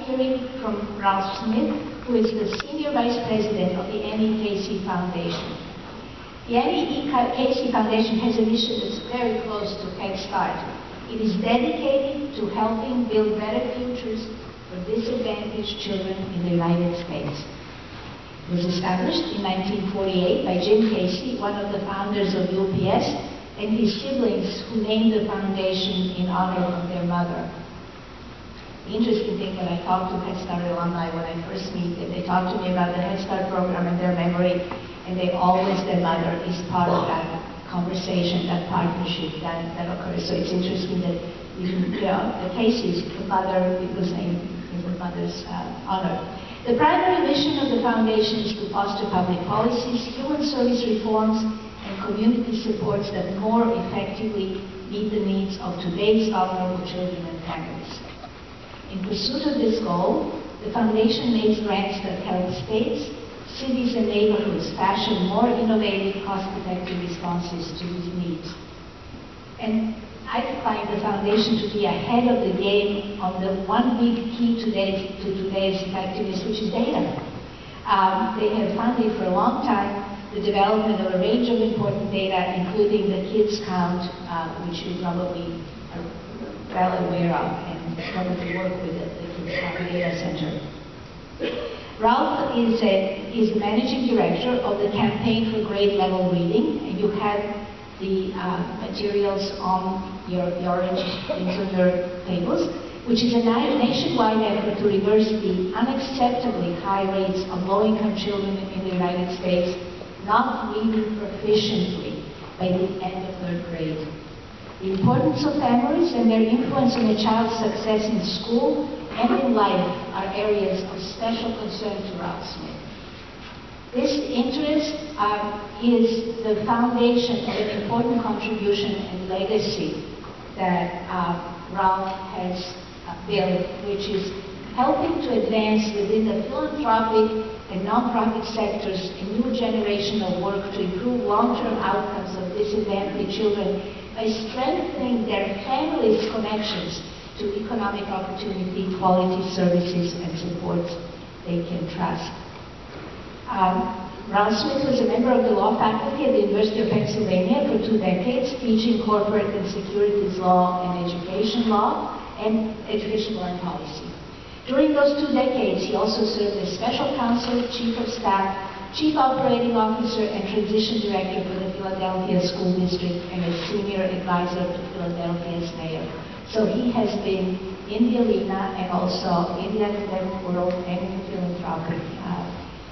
hearing from Ralph Smith, who is the Senior Vice President of the NHSA Foundation. The NHSA Foundation has a mission that's very close to Head Start. It is dedicated to helping build better futures for disadvantaged children in the United States. It was established in 1948 by Jim Casey, one of the founders of UPS, and his siblings, who named the foundation in honor of their mother. The interesting thing, when I talk to Head Start alumni when I first meet them, they talk to me about the Head Start program and their memory, and they always, their mother is part of that conversation, that partnership that occurs. So it's interesting that even, the Casey's, the mother, it was named in the mother's honor. The primary mission of the foundation is to foster public policies, human service reforms, and community supports that more effectively meet the needs of today's vulnerable children and families. In pursuit of this goal, the foundation makes grants that help states, cities, and neighborhoods fashion more innovative, cost-effective responses to these needs. And I find the foundation to be ahead of the game on the one big key to today's effectiveness, which is data. They have funded for a long time the development of a range of important data, including the kids count, which you probably are well aware of, and probably work with the Kids Count Data Center. Ralph is the managing director of the Campaign for Grade Level Reading, and you have the materials on your orange things on your tables, which is a nationwide effort to reverse the unacceptably high rates of low-income children in the United States not reading proficiently by the end of 3rd grade. The importance of families and their influence on a child's success in school and in life are areas of special concern to Ralph Smith. This interest is the foundation of an important contribution and legacy that Ralph has built, which is helping to advance within the philanthropic and nonprofit sectors a new generation of work to improve long-term outcomes of disadvantaged children by strengthening their families' connections to economic opportunity, quality services, and support they can trust. Ralph Smith was a member of the law faculty at the University of Pennsylvania for 2 decades, teaching corporate and securities law and education law and policy. During those 2 decades, he also served as special counsel, chief of staff, chief operating officer, and transition director for the Philadelphia School District, and as senior advisor to Philadelphia's mayor. So he has been in the arena and also in the academic world and in the philanthropic.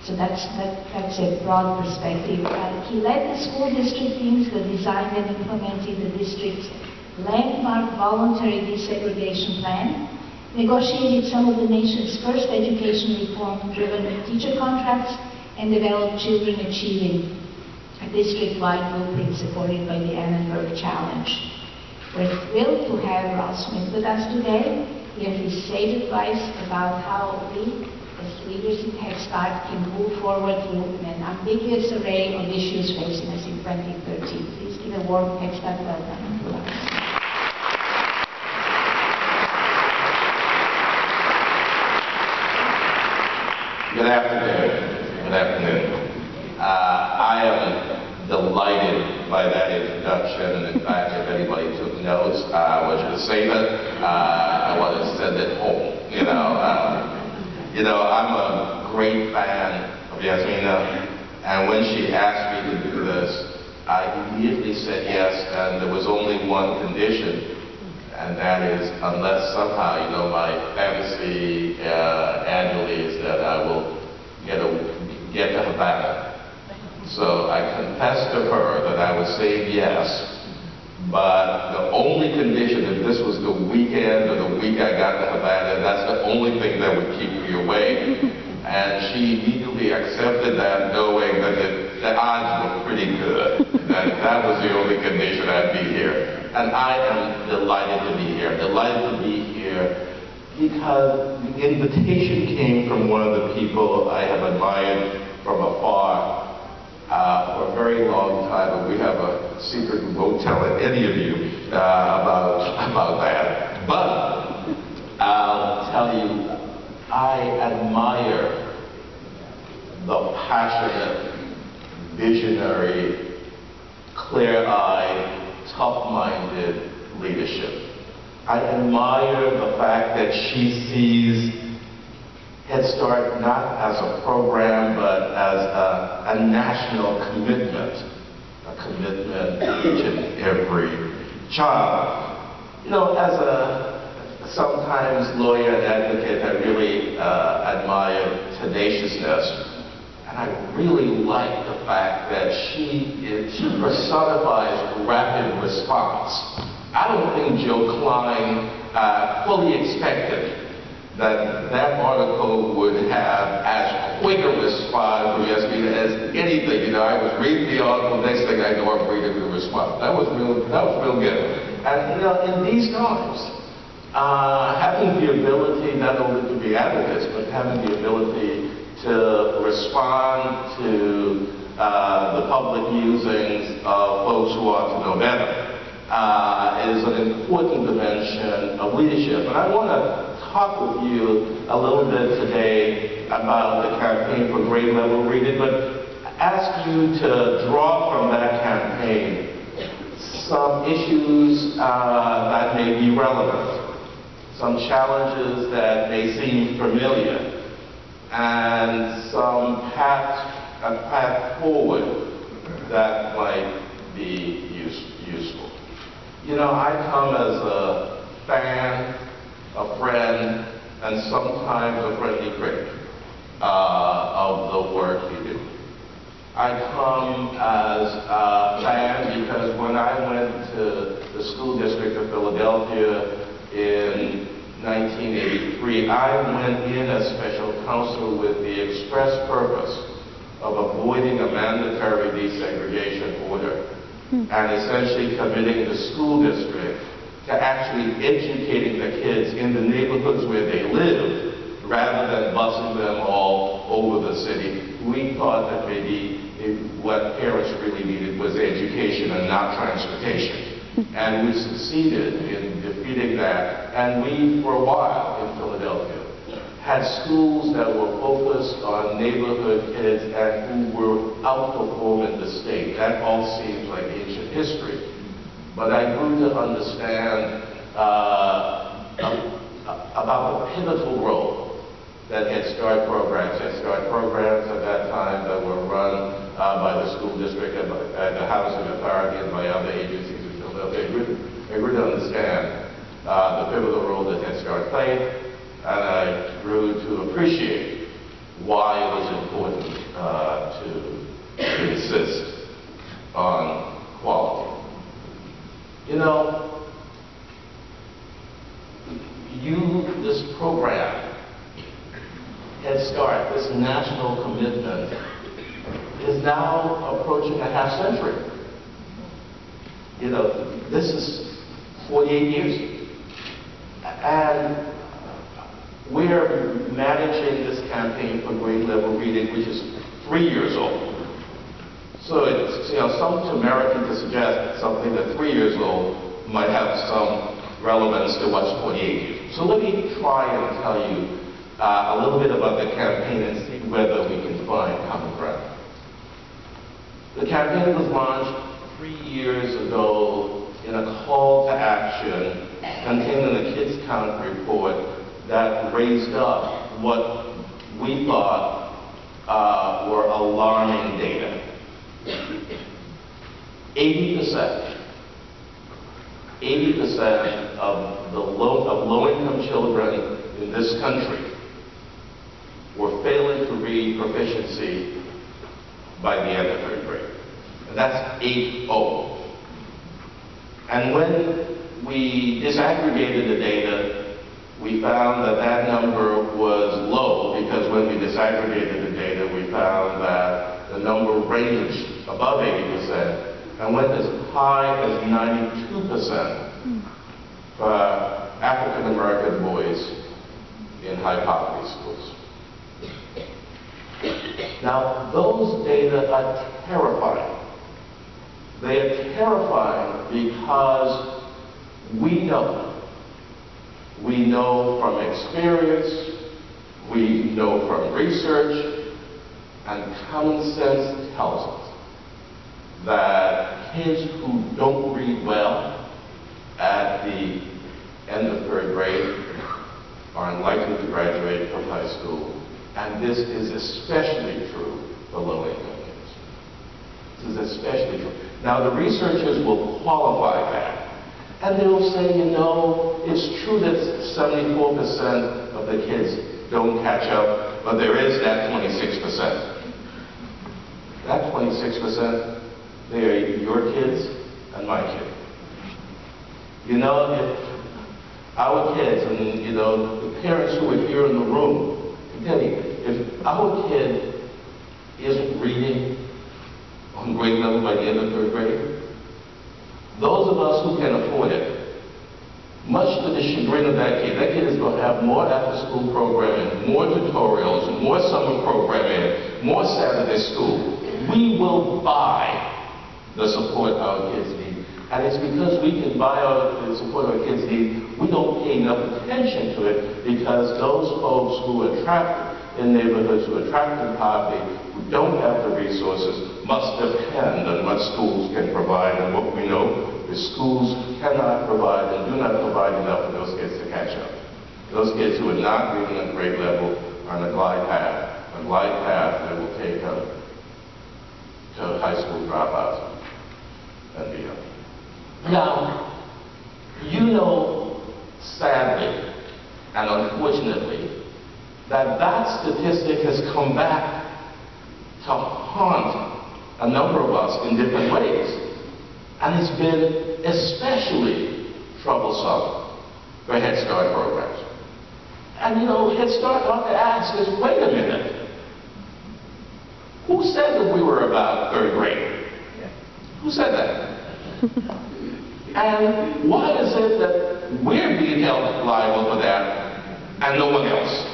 So that's a broad perspective. He led the school district teams that designed and implemented the district's landmark voluntary desegregation plan, negotiated some of the nation's first education reform-driven teacher contracts, and developed Children Achieving, a district-wide blueprint supported by the Annenberg Challenge. We're thrilled to have Ralph Smith with us today. Hear his sage advice about how we, as leaders in Head Start, can move forward through an ambiguous array of issues facing us in 2013. Please give a warm Head Start welcome to us. Good afternoon. Good afternoon. I am delighted by that introduction, and in fact, if anybody took notes, I want you to say that. I want to send it home. I'm a great fan of Yasmina, and when she asked me to do this, I immediately said yes, and there was only one condition, and that is unless somehow, my fantasy annually is that I will get to Havana. So I confessed to her that I was saying yes, but the only condition, if this was the weekend or the week I got to Havana, that's the only thing that would keep me away. And she immediately accepted that, knowing that the odds were pretty good. That was the only condition I'd be here. And I am delighted to be here. Delighted to be here because the invitation came from one of the people I have admired from afar for a very long time, and we have a secret we won't tell any of you about that. But I'll tell you I admire the passionate, visionary, clear-eyed, tough-minded leadership. I admire the fact that she sees Head Start not as a program, but as a national commitment, a commitment to each and every child. You know, as a sometimes lawyer and advocate, I really admire tenaciousness. And I really like the fact that she personifies rapid response. I don't think Joe Klein fully expected that article would have as quick a response from yesterday as anything. You know, I was reading the article, next thing I know I'm reading the response. That was real good. And you know, in these times, having the ability not only to be advocates, but having the ability to respond to the public musings of folks who ought to know better is an important dimension of leadership. And I want to talk with you a little bit today about the campaign for grade level reading, but ask you to draw from that campaign some issues that may be relevant, some challenges that may seem familiar, and some path forward that might be useful. You know, I come as a fan, a friend, and sometimes a friendly critic of the work you do. I come as a fan because when I went to the school district of Philadelphia in 1983, I went in as special counsel with the express purpose of avoiding a mandatory desegregation order and essentially committing the school district to actually educating the kids in the neighborhoods where they lived rather than busing them all over the city. We thought that maybe what parents really needed was education and not transportation. And we succeeded in defeating that. And we, for a while in Philadelphia, had schools that were focused on neighborhood kids and who were outperforming the state. That all seems like ancient history. But I grew to understand about the pivotal role that Head Start programs at that time that were run by the school district and the housing authority and by other agencies in Philadelphia. I grew to understand the pivotal role that Head Start played, and I grew to appreciate why it was important to insist on quality. You know, this program, Head Start, this national commitment, is now approaching a half century. You know, this is 48 years. And we're managing this campaign for grade level reading, which is 3 years old. So it's, you know, some temerity to suggest that something that's 3 years old might have some relevance to what's 48 years. So let me try and tell you a little bit about the campaign and see whether we can find common ground. The campaign was launched 3 years ago in a call to action contained in the Kids Count report that raised up what we thought were alarming data. 80% of low-income children in this country were failing to read proficiency by the end of 3rd grade. And that's 8-0. And when we disaggregated the data, we found that that number was low, because when we disaggregated the data, we found that the number ranged above 80% and went as high as 92% for African American boys in high poverty schools. Now, those data are terrifying. They are terrifying because we know from experience, We know from research and common sense tells us that kids who don't read well at the end of third grade are unlikely to graduate from high school. And this is especially true for low-income kids. This is especially true. Now, the researchers will qualify that. And they'll say, you know, it's true that 74% of the kids don't catch up, but there is that 26%. That 26%, they are your kids and my kids. You know, if our kids, and you know, the parents who are here in the room, can tell you, if our kid isn't reading on grade level by the end of third grade, those of us who can afford it, much to the chagrin of that kid is going to have more after-school programming, more tutorials, more summer programming, more Saturday school. We will buy the support our kids need. And it's because we can buy the support our kids need, we don't pay enough attention to it, because those folks who are trapped in neighborhoods, who are trapped in poverty, who don't have the resources, must depend on what schools can provide. And what we know is schools cannot provide and do not provide enough for those kids to catch up. Those kids who are not reading at grade level are on a glide path that will take them to high school dropouts and beyond. Now, you know, sadly and unfortunately, that statistic has come back to haunt a number of us in different ways. And it's been especially troublesome for Head Start programs. And you know, Head Start ought to ask us, wait a minute, who said that we were about third grade? Who said that? And why is it that we're being held liable for that and no one else?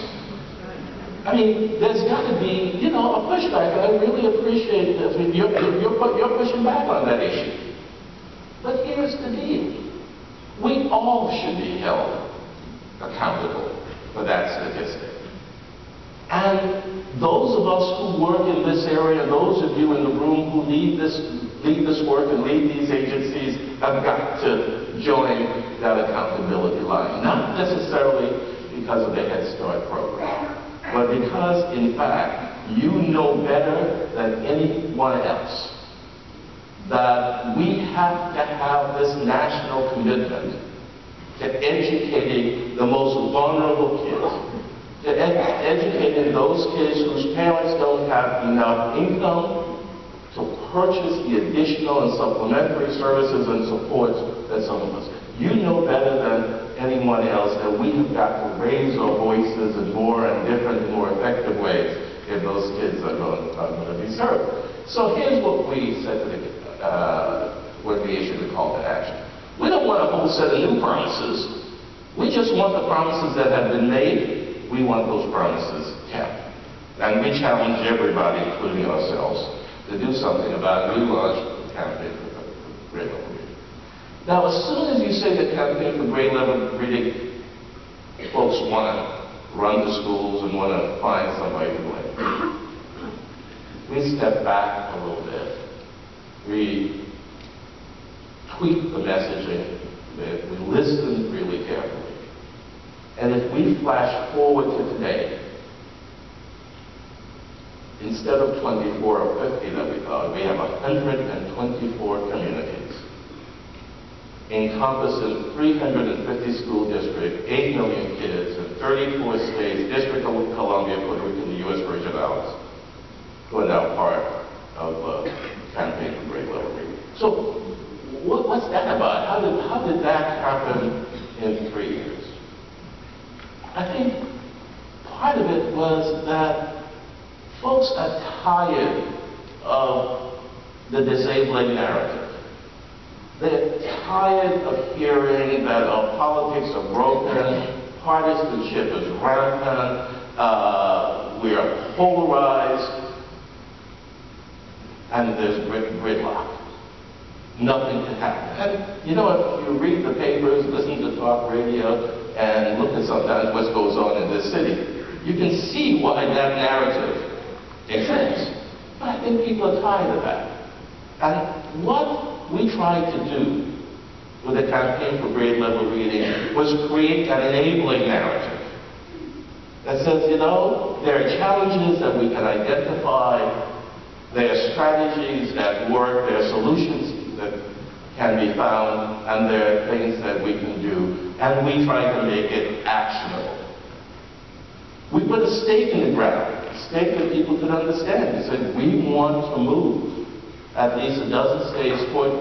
I mean, there's got to be, you know, a pushback, and I really appreciate this. I mean, you're pushing back on that issue. But here's the deal. We all should be held accountable for that statistic. And those of us who work in this area, those of you in the room who lead this work and lead these agencies, have got to join that accountability line. Not necessarily because of the Head Start program, but because, in fact, you know better than anyone else that we have to have this national commitment to educating the most vulnerable kids, to educating those kids whose parents don't have enough income to purchase the additional and supplementary services and supports that some of us. You know better than anyone else that we have got to raise our voices in more and different and more effective ways if those kids are going to be served. So here's what we said to when we issued the call to action. We don't want a whole set of new promises. We just want the promises that have been made. We want those promises kept. And we challenge everybody, including ourselves, to do something about it. We launched the campaign for grade level reading. Now, as soon as you say the campaign for grade level reading, folks want to run to schools and want to find somebody to blame. We step back a little bit. We tweak the messaging. We listen really carefully. And if we flash forward to today, instead of 24 or 50 that we thought, we have 124 communities, encompassing 350 school districts, 8 million kids, in 34 states, District of Columbia, Puerto Rico, and the U.S. Virgin Islands, who are now part of the campaign for grade level reading. So, what's that about? How did that happen in 3 years? I think part of it was that folks are tired of the disabling narrative. They're tired of hearing that our politics are broken, partisanship is rampant, we are polarized, and there's gridlock. Nothing can happen. And you know, if you read the papers, listen to talk radio, and look at sometimes what goes on in this city, You can see why that narrative exists. But I think people are tired of that. And what we tried to do with the campaign for grade level reading was create an enabling narrative that says, you know, there are challenges that we can identify, there are strategies that work, there are solutions that can be found, and there are things that we can do, and we try to make it actionable. We put a stake in the ground, a stake that people could understand. We said, we want to move at least a dozen states toward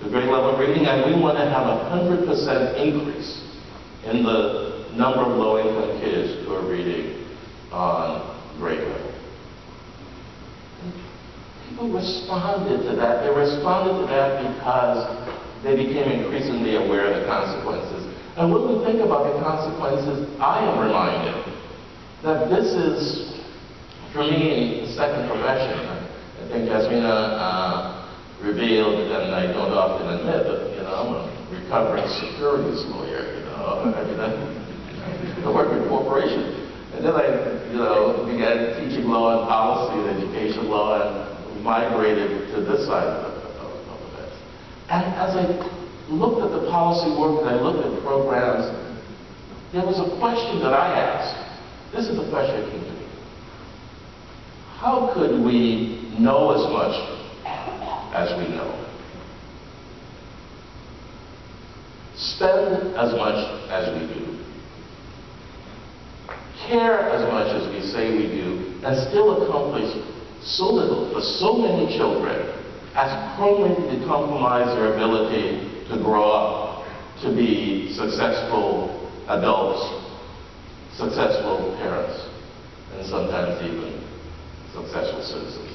the grade level reading, and we want to have a 100% increase in the number of low-income kids who are reading on grade level. People responded to that. They responded to that because they became increasingly aware of the consequences. And when we think about the consequences, I am reminded that this is, for me, a second profession. I think Jasmina revealed, and I don't often admit that, you know, I'm a recovering securities lawyer, you know. I mean, I work with corporations. And then I, you know, began teaching law and policy and education law and migrated to this side of the fence. And as I looked at the policy work and I looked at programs, there was a question that I asked. This is the question that came to me. How could we know as much as we know? Spend as much as we do. Care as much as we say we do, and still accomplish so little for so many children as permanently compromise their ability to grow up, to be successful adults, successful parents, and sometimes even successful citizens.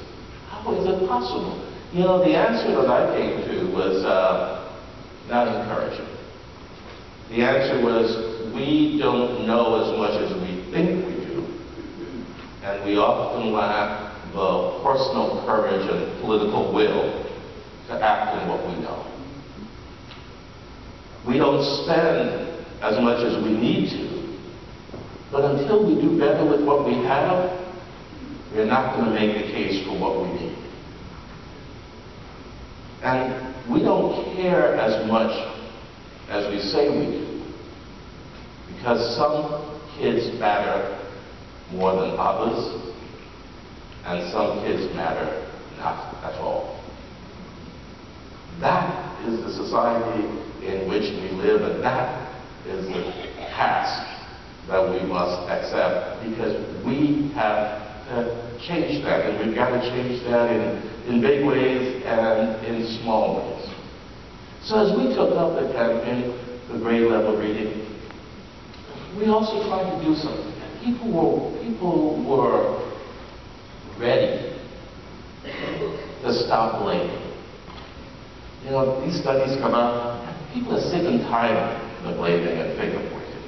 How is it possible? You know, the answer that I came to was not encouraging. The answer was, we don't know as much as we think we do, and we often lack the personal courage and political will to act on what we know. We don't spend as much as we need to, but until we do better with what we have, we're not going to make the case for what we need. And we don't care as much as we say we do, because some kids matter more than others, and some kids matter not at all. That is the society in which we live, and that is the task that we must accept, because we have to change that, and we've got to change that in big ways and in small ways. So as we took up the campaign for grade level reading, we also tried to do something. People were ready to stop blaming. You know, these studies come out, people are sick and tired of blaming and finger-pointing.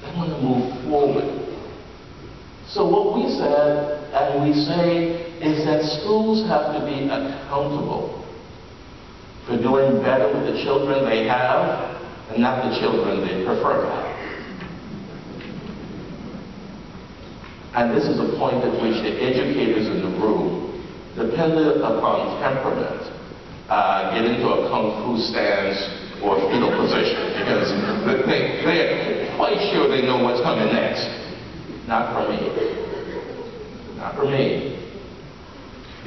They want to move forward. So what we said, and we say, is that schools have to be accountable for doing better with the children they have, and not the children they prefer to have. And this is a point at which the educators in the room, dependent upon temperament, get into a kung fu stance or fetal position, because they're quite sure they know what's coming next. Not for me. Not for me.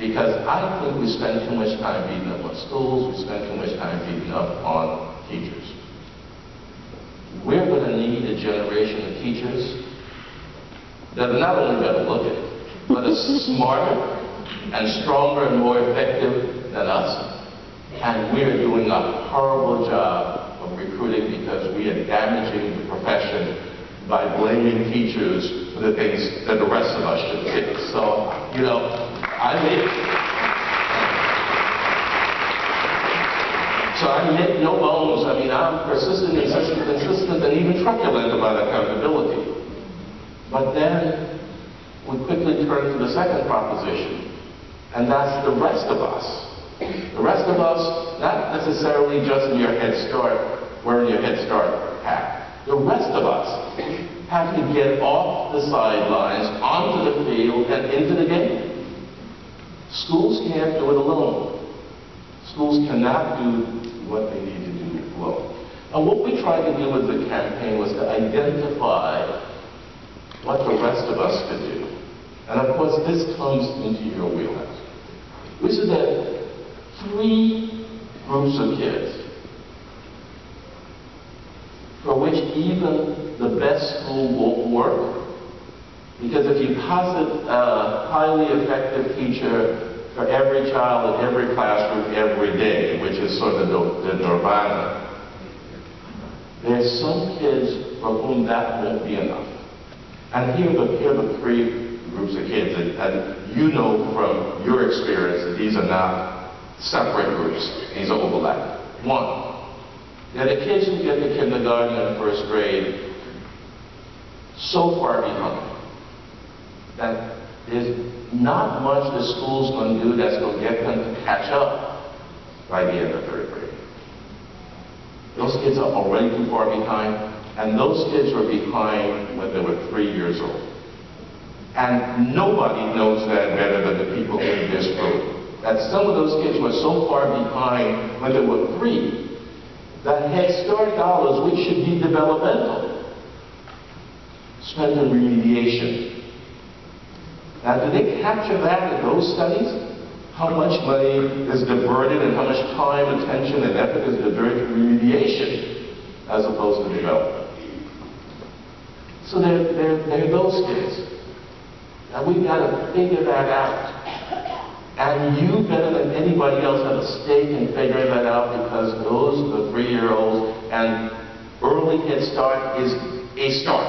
Because I think we spend too much time beating up on schools, we spend too much time beating up on teachers. We're going to need a generation of teachers that are not only better looking, but are smarter and stronger and more effective than us. And we're doing a horrible job of recruiting because we are damaging the profession by blaming teachers for the things that the rest of us should fix. So, you know, I make no bones. I mean, I'm persistent, insistent, and even truculent about accountability. But then we quickly turn to the second proposition, and that's the rest of us. The rest of us, not necessarily just in your Head Start, wearing your Head Start hat. The rest of us have to get off the sidelines, onto the field, and into the game. Schools can't do it alone. Schools cannot do what they need to do alone. And what we tried to do with the campaign was to identify what the rest of us could do. And of course, this comes into your wheelhouse. We said that 3 groups of kids for which even the best school won't work, because if you posit a highly effective teacher for every child in every classroom every day, which is sort of the nirvana, there's some kids for whom that won't be enough. And here are the 3 groups of kids, and you know from your experience that these are not separate groups, these are overlapping. 1, they're the kids who get to kindergarten and 1st grade so far behind that there's not much the school's going to do that's going to get them to catch up by the end of 3rd grade. Those kids are already too far behind, and those kids were behind when they were 3 years old. And nobody knows that better than the people in this room. That some of those kids were so far behind when they were 3 that Head Start dollars, which should be developmental, spent on remediation. Now, do they capture that in those studies? How much money is diverted and how much time, attention, and effort is diverted to remediation as opposed to development? So they're those kids. And we've got to figure that out. And you, better than anybody else, have a stake in figuring that out, because those are the 3-year-olds, and early Head Start is a start.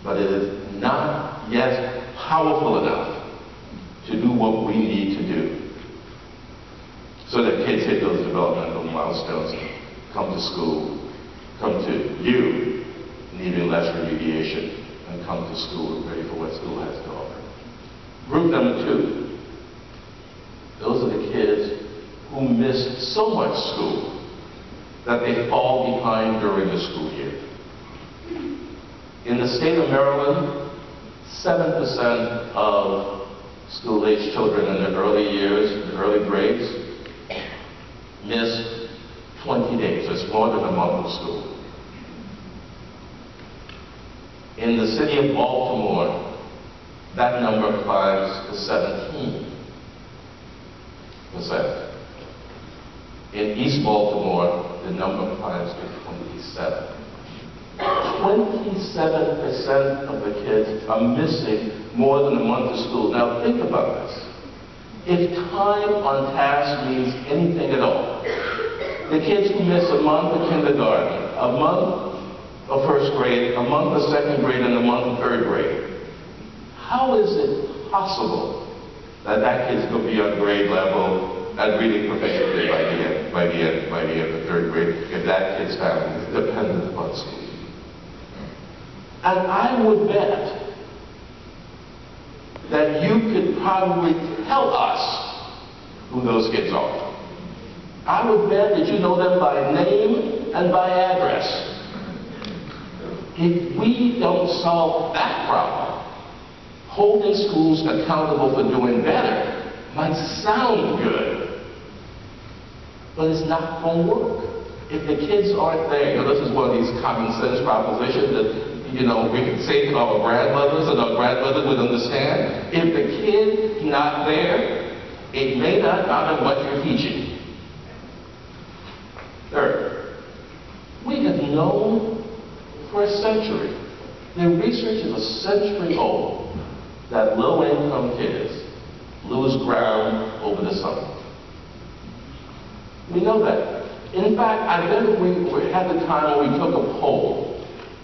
But it is not yet powerful enough to do what we need to do so that kids hit those developmental milestones, come to school, come to you, needing less remediation, and come to school ready for what school has to offer. Group number 2, those are the kids who miss so much school that they fall behind during the school year. In the state of Maryland, 7% of school-age children in the early years, the early grades, miss 20 days. It's more than a month of school. In the city of Baltimore, that number climbs to 17%. In East Baltimore, the number climbs to 27%. 27% of the kids are missing more than a month of school. Now think about this. If time on task means anything at all, the kids who miss a month of kindergarten, a month of 1st grade, a month of 2nd grade, and a month of 3rd grade, how is it possible that that kid's going to be on grade level and reading proficiently by the end of 3rd grade if that kid's family is dependent upon school? And I would bet that you could probably tell us who those kids are. I would bet that you know them by name and by address. If we don't solve that problem, holding schools accountable for doing better might sound good, but it's not going to work. If the kids aren't there, this is one of these common sense propositions that we can say to our grandmothers, and our grandmothers would understand. If the kid's not there, it may not matter what you're teaching. 3rd, we have known for a century, the research is a century old, that low-income kids lose ground over the summer. We know that. In fact, I bet we had the time when we took a poll.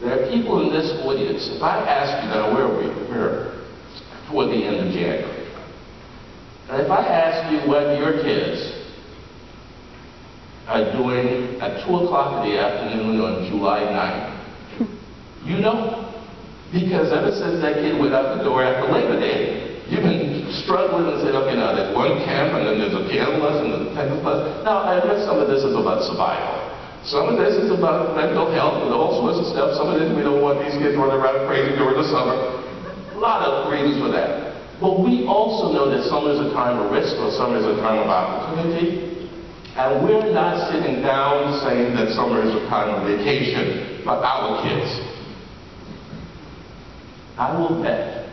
There are people in this audience, if I ask you now, where are we? We're toward the end of January. And if I ask you what your kids are doing at 2 o'clock in the afternoon on July 9th, you know. Because ever since that kid went out the door after Labor Day, you've been struggling and said, okay, now there's one camp, and then there's a piano lesson, and there's a tennis lesson. Now, I admit some of this is about survival. Some of this is about mental health and all sorts of stuff. Some of this, we don't want these kids running around crazy during the summer. A lot of reasons for that. But we also know that summer is a time of risk, or summer is a time of opportunity. And we're not sitting down saying that summer is a time of vacation for our kids. I will bet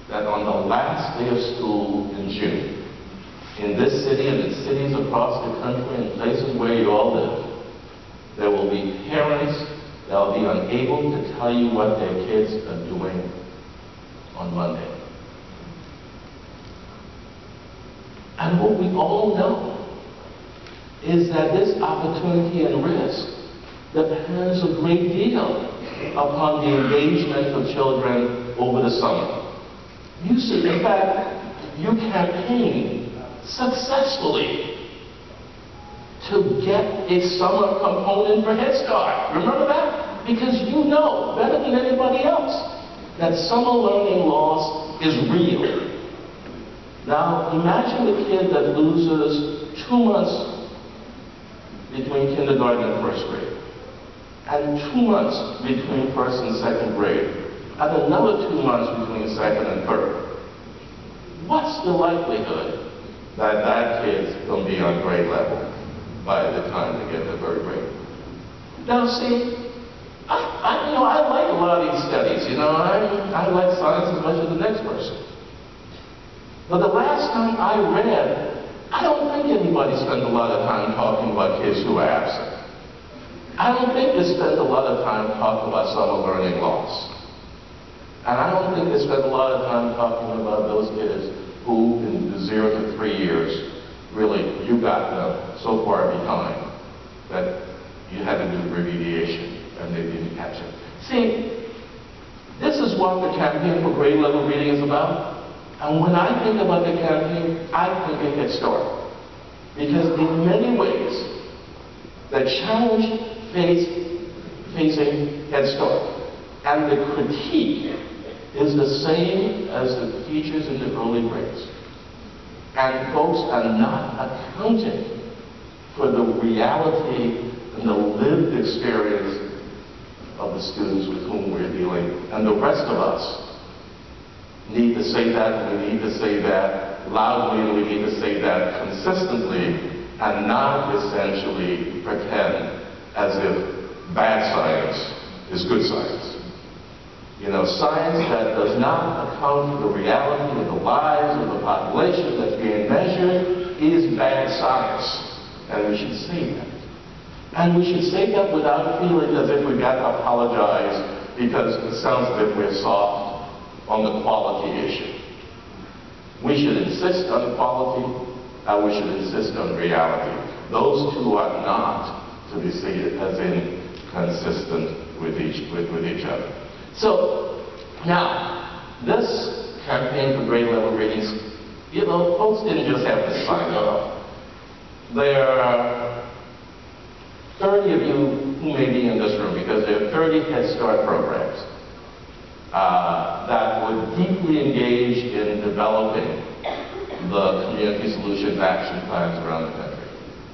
that on the last day of school in June, in this city and in cities across the country and places where you all live, there will be parents that will be unable to tell you what their kids are doing on Monday. And what we all know is that this opportunity and risk depends a great deal upon the engagement of children over the summer. You see, in fact, you campaigned successfully to get a summer component for Head Start. Remember that? Because you know better than anybody else that summer learning loss is real. Now, imagine the kid that loses 2 months between kindergarten and first grade, and 2 months between first and second grade, and another 2 months between second and third. What's the likelihood that that kid's going to be on grade level by the time they get to third grade? Now, see, I like a lot of these studies. I like science as much as the next person. But the last time I read, I don't think anybody spent a lot of time talking about kids who are absent. I don't think they spent a lot of time talking about summer learning loss. And I don't think they spent a lot of time talking about those kids who, in the 0 to 3 years, really, you got them so far behind that you had to do remediation and they didn't catch it. See, this is what the campaign for grade level reading is about. And when I think about the campaign, I think of Head Start. Because in many ways, the challenge facing Head Start and the critique is the same as the teachers in the early grades. And folks are not accounting for the reality and the lived experience of the students with whom we're dealing. And the rest of us need to say that, and we need to say that loudly, and we need to say that consistently, and not essentially pretend as if bad science is good science. Science that does not account for the reality of the lives of the population that's being measured is bad science. And we should say that. And we should say that without feeling as if we've got to apologize because it sounds as if we're soft on the quality issue. We should insist on quality, and we should insist on reality. Those two are not to be seen as inconsistent with each other. So, now, this campaign for grade level readings, folks didn't just have to sign up. There are 30 of you who may be in this room, because there are 30 Head Start programs that were deeply engaged in developing the community solutions action plans around the country.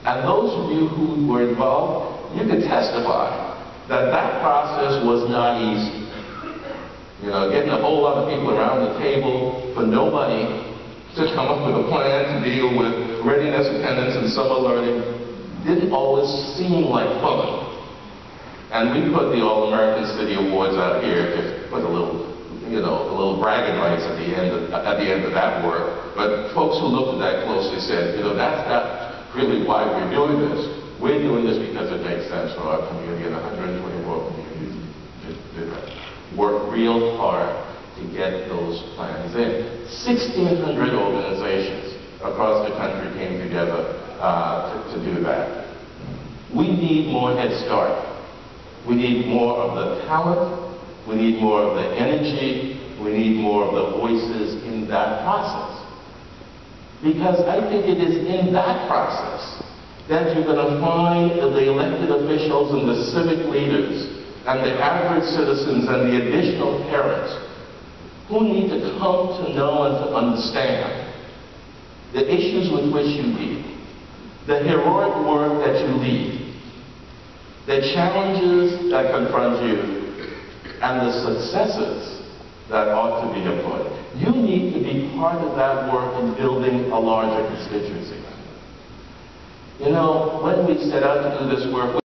And those of you who were involved, you can testify that that process was not easy. Getting a whole lot of people around the table for nobody to come up with a plan to deal with readiness, attendance, and summer learning didn't always seem like fun. And we put the All-American City Awards out here to put a little bragging rights at the end of that work. But folks who looked at that closely said, that's not really why we're doing this. We're doing this because it makes sense for our community, and 124 communities did that. Work real hard to get those plans in. 1,600 organizations across the country came together to do that. We need more Head Start. We need more of the talent. We need more of the energy. We need more of the voices in that process. Because I think it is in that process that you're going to find the elected officials and the civic leaders and the average citizens and the additional parents who need to come to know and to understand the issues with which you deal, the heroic work that you lead, the challenges that confront you, and the successes that ought to be employed. You need to be part of that work in building a larger constituency. You know, when we set out to do this work,